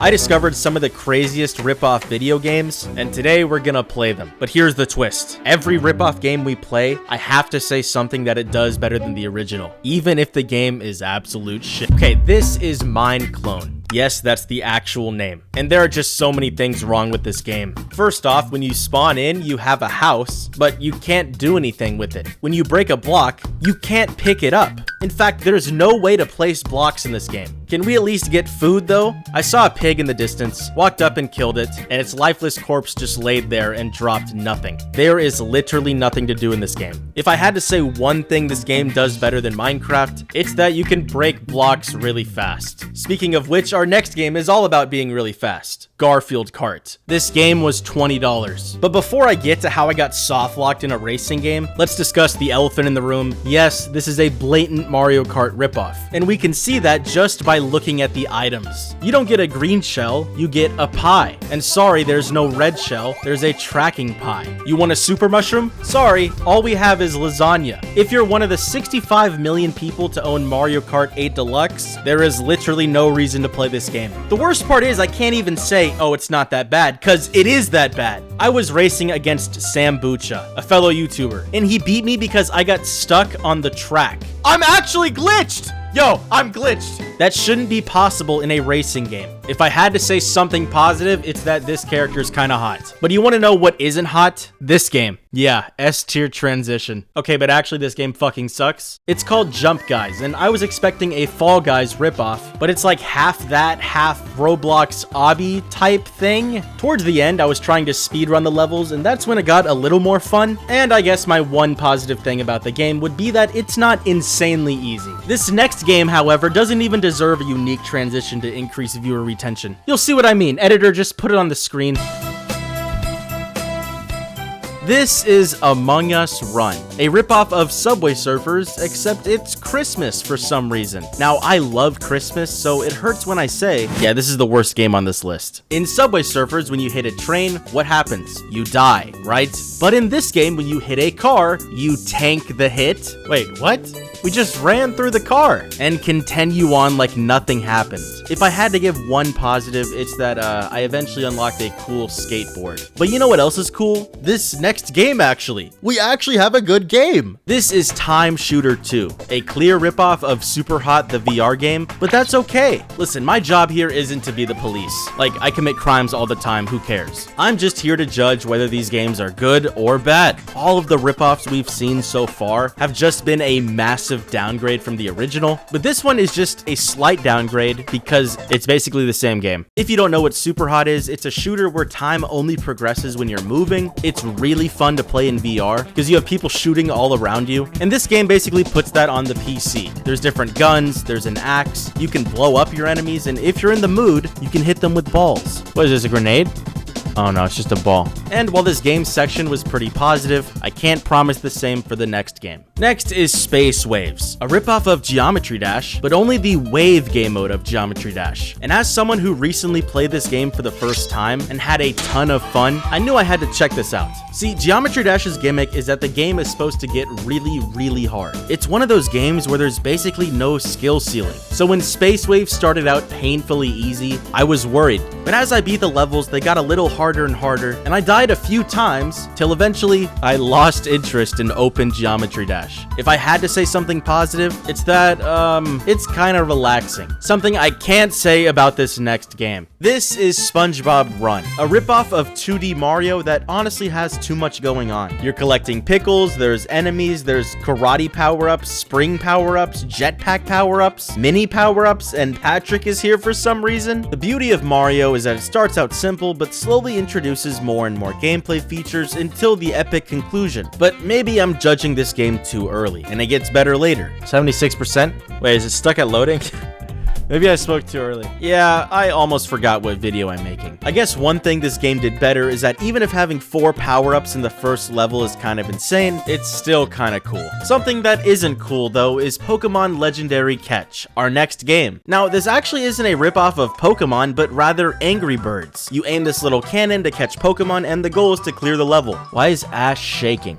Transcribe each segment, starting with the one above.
I discovered some of the craziest ripoff video games, and today we're gonna play them. But here's the twist. Every ripoff game we play, I have to say something that it does better than the original, even if the game is absolute shit. Okay, this is Mind Clone. Yes, that's the actual name. And there are just so many things wrong with this game. First off, when you spawn in, you have a house, but you can't do anything with it. When you break a block, you can't pick it up. In fact, there's no way to place blocks in this game. Can we at least get food though? I saw a pig in the distance, walked up and killed it, and its lifeless corpse just laid there and dropped nothing. There is literally nothing to do in this game. If I had to say one thing this game does better than Minecraft, it's that you can break blocks really fast. Speaking of which, our next game is all about being really fast. Garfield Kart. This game was $20. But before I get to how I got soft locked in a racing game, let's discuss the elephant in the room. Yes, this is a blatant Mario Kart ripoff, and we can see that just by looking at the items. You don't get a green shell, you get a pie. And sorry, there's no red shell, there's a tracking pie. You want a super mushroom? Sorry, all we have is lasagna. If you're one of the 65 million people to own Mario Kart 8 Deluxe, there is literally no reason to play this game. The worst part is I can't even say, oh, it's not that bad, because it is that bad. I was racing against Sam Bucha, a fellow YouTuber, and he beat me because I got stuck on the track. I'm actually glitched! Yo, I'm glitched. That shouldn't be possible in a racing game. If I had to say something positive, it's that this character is kind of hot. But you want to know what isn't hot? This game. Yeah, S-tier transition. Okay, but actually this game fucking sucks. It's called Jump Guys, and I was expecting a Fall Guys ripoff, but it's like half that, half Roblox obby type thing. Towards the end, I was trying to speedrun the levels, and that's when it got a little more fun. And I guess my one positive thing about the game would be that it's not insanely easy. This next game, however, doesn't even deserve a unique transition to increase viewer retention. You'll see what I mean. Editor, just put it on the screen. This is Among Us Run, a ripoff of Subway Surfers, except it's Christmas for some reason. Now, I love Christmas, so it hurts when I say, yeah, this is the worst game on this list. In Subway Surfers, when you hit a train, what happens? You die, right? But in this game, when you hit a car, you tank the hit. Wait, what? We just ran through the car and continue on like nothing happened. If I had to give one positive, it's that I eventually unlocked a cool skateboard. But you know what else is cool? This next game, actually. We actually have a good game. This is Time Shooter 2, a clear ripoff of Super Hot, the VR game, but that's okay. Listen, my job here isn't to be the police. Like, I commit crimes all the time, who cares? I'm just here to judge whether these games are good or bad. All of the ripoffs we've seen so far have just been a massive downgrade from the original, but this one is just a slight downgrade because it's basically the same game. If you don't know what Super Hot is, it's a shooter where time only progresses when you're moving. It's really fun to play in VR because you have people shooting all around you, and this game basically puts that on the PC. There's different guns, there's an axe, you can blow up your enemies, and if you're in the mood, you can hit them with balls. What is this, a grenade? Oh no, it's just a ball. And while this game section was pretty positive, I can't promise the same for the next game. Next is Space Waves, a ripoff of Geometry Dash, but only the wave game mode of Geometry Dash. And as someone who recently played this game for the first time and had a ton of fun, I knew I had to check this out. See, Geometry Dash's gimmick is that the game is supposed to get really hard. It's one of those games where there's basically no skill ceiling. So when Space Waves started out painfully easy, I was worried. But as I beat the levels, they got a little harder and harder, and I died a few times till eventually I lost interest in open Geometry Dash. If I had to say something positive, it's that, it's kind of relaxing. Something I can't say about this next game. This is SpongeBob Run, a ripoff of 2D Mario that honestly has too much going on. You're collecting pickles, there's enemies, there's karate power-ups, spring power-ups, jetpack power-ups, mini power-ups, and Patrick is here for some reason. The beauty of Mario is that it starts out simple, but slowly introduces more and more gameplay features until the epic conclusion. But maybe I'm judging this game too early, and it gets better later. 76%? Wait, is it stuck at loading? Maybe I spoke too early. Yeah, I almost forgot what video I'm making. I guess one thing this game did better is that even if having 4 power-ups in the first level is kind of insane, it's still kind of cool. Something that isn't cool, though, is Pokemon Legendary Catch, our next game. Now, this actually isn't a ripoff of Pokemon, but rather Angry Birds. You aim this little cannon to catch Pokemon, and the goal is to clear the level. Why is Ash shaking?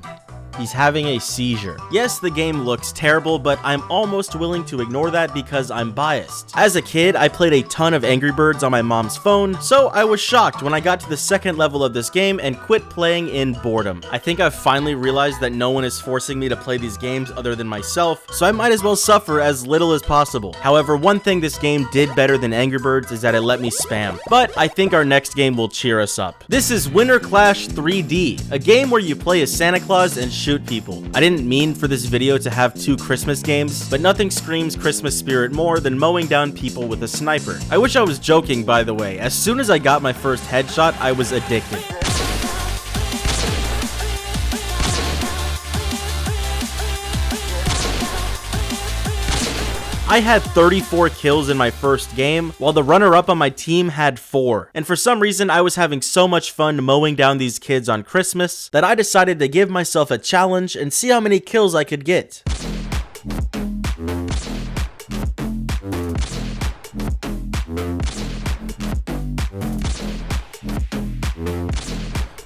He's having a seizure. Yes, the game looks terrible, but I'm almost willing to ignore that because I'm biased. As a kid, I played a ton of Angry Birds on my mom's phone, so I was shocked when I got to the second level of this game and quit playing in boredom. I think I've finally realized that no one is forcing me to play these games other than myself, so I might as well suffer as little as possible. However, one thing this game did better than Angry Birds is that it let me spam. But I think our next game will cheer us up. This is Winter Clash 3D, a game where you play as Santa Claus and shoot people. I didn't mean for this video to have 2 Christmas games, but nothing screams Christmas spirit more than mowing down people with a sniper. I wish I was joking, by the way. As soon as I got my first headshot, I was addicted. I had 34 kills in my first game, while the runner-up on my team had 4. And for some reason, I was having so much fun mowing down these kids on Christmas that I decided to give myself a challenge and see how many kills I could get.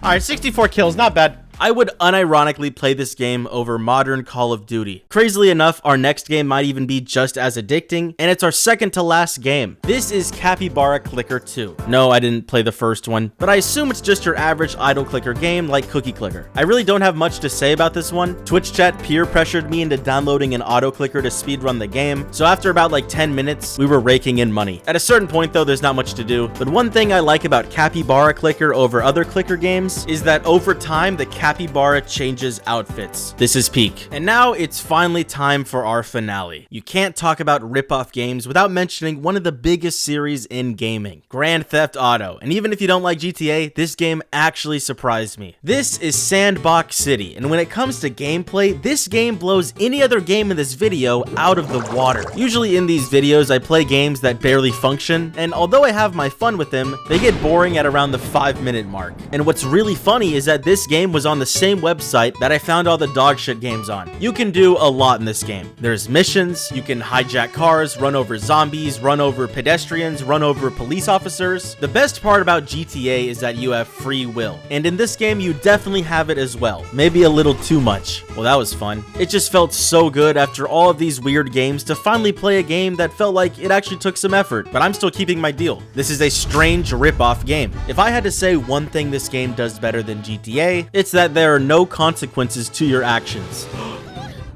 Alright, 64 kills, not bad. I would unironically play this game over modern Call of Duty. Crazily enough, our next game might even be just as addicting, and it's our second to last game. This is Capybara Clicker 2. No, I didn't play the first one, but I assume it's just your average idle clicker game like Cookie Clicker. I really don't have much to say about this one. Twitch chat peer pressured me into downloading an auto clicker to speedrun the game, so after about like 10 minutes, we were raking in money. At a certain point though, there's not much to do, but one thing I like about Capybara Clicker over other clicker games is that over time, the Capybara changes outfits. This is peak. And now it's finally time for our finale. You can't talk about ripoff games without mentioning one of the biggest series in gaming, Grand Theft Auto. And even if you don't like GTA, this game actually surprised me. This is Sandbox City, and when it comes to gameplay, this game blows any other game in this video out of the water. Usually in these videos, I play games that barely function, and although I have my fun with them, they get boring at around the 5-minute mark. And what's really funny is that this game was on the same website that I found all the dog shit games on. You can do a lot in this game. There's missions, you can hijack cars, run over zombies, run over pedestrians, run over police officers. The best part about GTA is that you have free will, and in this game you definitely have it as well. Maybe a little too much. Well, that was fun. It just felt so good after all of these weird games to finally play a game that felt like it actually took some effort, but I'm still keeping my deal. This is a strange rip-off game. If I had to say one thing this game does better than GTA, it's that there are no consequences to your actions.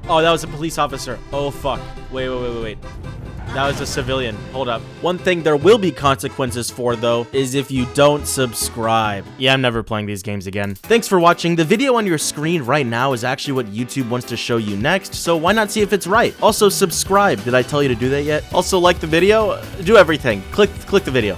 Oh, that was a police officer. Oh, fuck. Wait. That was a civilian. Hold up. One thing there will be consequences for, though, is if you don't subscribe. Yeah, I'm never playing these games again. Thanks for watching. The video on your screen right now is actually what YouTube wants to show you next, so why not see if it's right? Also, subscribe. Did I tell you to do that yet? Also, like the video. Do everything. Click the video.